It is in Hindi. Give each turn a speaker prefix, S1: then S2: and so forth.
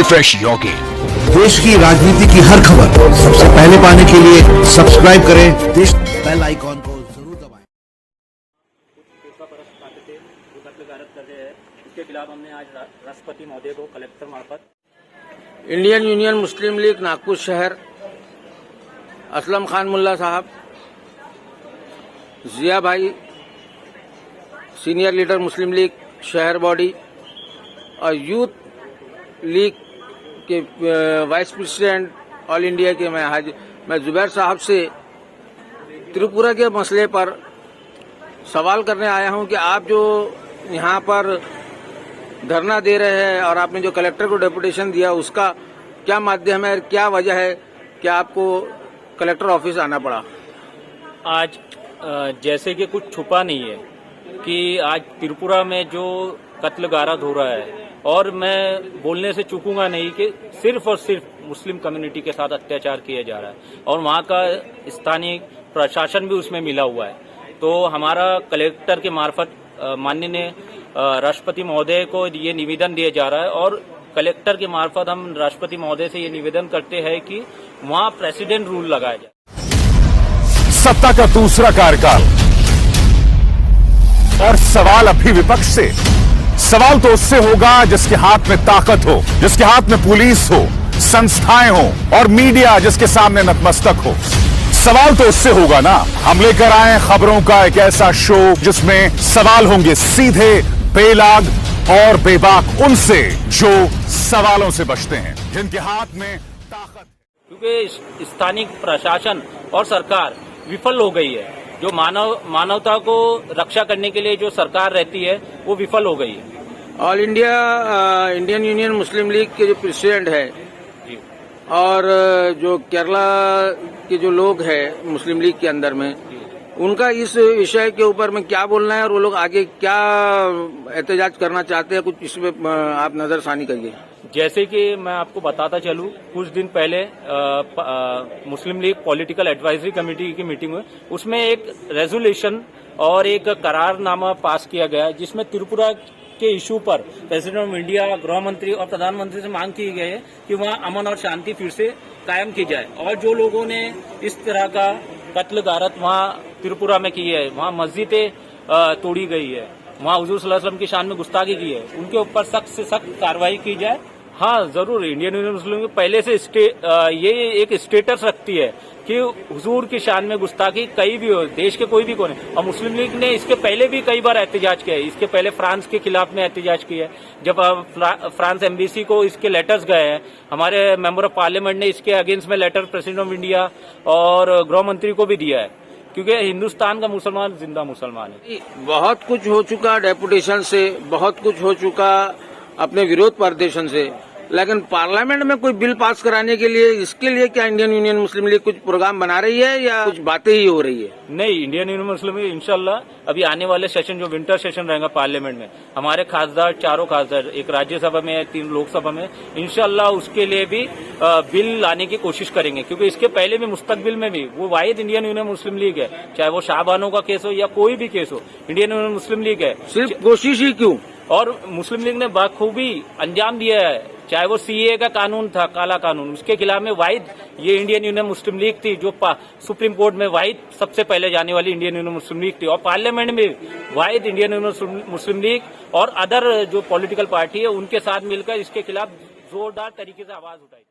S1: फ्रेश योगी
S2: देश की राजनीति की हर खबर सबसे पहले पाने के लिए सब्सक्राइब करें देश बेल आइकॉन को जरूर दबाएं।
S3: इसके खिलाफ हमने आज राष्ट्रपति महोदय को कलेक्टर मार्फत
S4: इंडियन यूनियन मुस्लिम लीग नागपुर शहर, असलम खान मुल्ला साहब, जिया भाई सीनियर लीडर मुस्लिम लीग शहर बॉडी और यूथ लीग के वाइस प्रेसिडेंट ऑल इंडिया के मैं जुबैर साहब से त्रिपुरा के मसले पर सवाल करने आया हूं कि आप जो यहां पर धरना दे रहे हैं और आपने जो कलेक्टर को डेपुटेशन दिया उसका क्या माध्यम है, क्या वजह है कि आपको कलेक्टर ऑफिस आना पड़ा?
S3: आज जैसे कि कुछ छुपा नहीं है कि आज त्रिपुरा में जो कत्ल गारत हो रहा है और मैं बोलने से चूकूंगा नहीं कि सिर्फ और सिर्फ मुस्लिम कम्युनिटी के साथ अत्याचार किया जा रहा है और वहाँ का स्थानीय प्रशासन भी उसमें मिला हुआ है। तो हमारा कलेक्टर के मार्फत माननीय राष्ट्रपति महोदय को ये निवेदन दिया जा रहा है और कलेक्टर के मार्फत हम राष्ट्रपति महोदय से ये निवेदन करते हैं कि वहाँ प्रेसिडेंट रूल लगाया जाए।
S1: सत्ता का दूसरा कार्यकाल और सवाल अभी विपक्ष से। सवाल तो उससे होगा जिसके हाथ में ताकत हो, जिसके हाथ में पुलिस हो, संस्थाएं हो और मीडिया जिसके सामने नतमस्तक हो। सवाल तो उससे होगा ना। हम लेकर आए खबरों का एक ऐसा शो जिसमें सवाल होंगे सीधे, बेलाग और बेबाक उनसे जो सवालों से बचते हैं, जिनके हाथ में ताकत है।
S3: क्योंकि स्थानीय प्रशासन और सरकार विफल हो गई है। जो मानवता को रक्षा करने के लिए जो सरकार रहती है वो विफल हो गई है।
S4: ऑल इंडिया इंडियन यूनियन मुस्लिम लीग के जो प्रेसिडेंट है और जो केरला के जो लोग हैं मुस्लिम लीग के अंदर में, उनका इस विषय के ऊपर में क्या बोलना है और वो लोग आगे क्या एहतजाज करना चाहते हैं, कुछ इसमें आप नजरसानी करिए।
S3: जैसे कि मैं आपको बताता चलूं, कुछ दिन पहले मुस्लिम लीग पॉलिटिकल एडवाइजरी कमेटी की मीटिंग हुई, उसमें एक रेजोल्यूशन और एक करारनामा पास किया गया जिसमें त्रिपुरा के इशू पर प्रेसिडेंट ऑफ इंडिया, गृह मंत्री और प्रधानमंत्री से मांग की गई है कि वहां अमन और शांति फिर से कायम की जाए। और जो लोगों ने इस तरह का कत्ल गारत वहां त्रिपुरा में की है, वहां मस्जिदें तोड़ी गई है, वहां हुजूर सल्लल्लाहु अलैहि वसल्लम की शान में गुस्ताखी की है, उनके ऊपर सख्त से सख्त कार्रवाई की जाए। हाँ, जरूर इंडियन यूनियन मुस्लिम लीग पहले से ये एक स्टेटस रखती है कि हुजूर की शान में गुस्ताखी कहीं भी हो, देश के कोई भी कोने। और मुस्लिम लीग ने इसके पहले भी कई बार एहतजाज किया है। इसके पहले फ्रांस के खिलाफ में एहतजाज किया है, जब फ्रांस एम्बेसी को इसके लेटर्स गए हैं। हमारे मेंबर ऑफ पार्लियामेंट ने इसके अगेंस्ट में लेटर प्रेसिडेंट ऑफ इंडिया और गृह मंत्री को भी दिया है, क्योंकि हिंदुस्तान का मुसलमान जिंदा मुसलमान है।
S4: बहुत कुछ हो चुका डेपुटेशन से, बहुत कुछ हो चुका अपने विरोध प्रदर्शन से, लेकिन पार्लियामेंट में कोई बिल पास कराने के लिए, इसके लिए क्या इंडियन यूनियन मुस्लिम लीग कुछ प्रोग्राम बना रही है या कुछ बातें ही हो रही है?
S3: नहीं, इंडियन यूनियन मुस्लिम लीग इंशाल्लाह अभी आने वाले सेशन, जो विंटर सेशन रहेगा पार्लियामेंट में, हमारे खासदार, चारों खासदार, एक राज्यसभा में, 3 लोकसभा में, इंशाल्लाह उसके लिए भी बिल लाने की कोशिश करेंगे। क्योंकि इसके पहले भी मुस्तकबिल में भी वो वाहिद इंडियन यूनियन मुस्लिम लीग है, चाहे वो शाहबानो का केस हो या कोई भी केस हो, इंडियन यूनियन मुस्लिम लीग है।
S4: सिर्फ कोशिश ही क्यों?
S3: और मुस्लिम लीग ने बखूबी अंजाम दिया है। चाहे वो सीए का कानून था, काला कानून, उसके खिलाफ में वाहिद ये इंडियन यूनियन मुस्लिम लीग थी जो सुप्रीम कोर्ट में वाहिद सबसे पहले जाने वाली इंडियन यूनियन मुस्लिम लीग थी। और पार्लियामेंट में वाहिद इंडियन यूनियन मुस्लिम लीग और अदर जो पॉलिटिकल पार्टी है उनके साथ मिलकर इसके खिलाफ जोरदार तरीके से आवाज उठाई।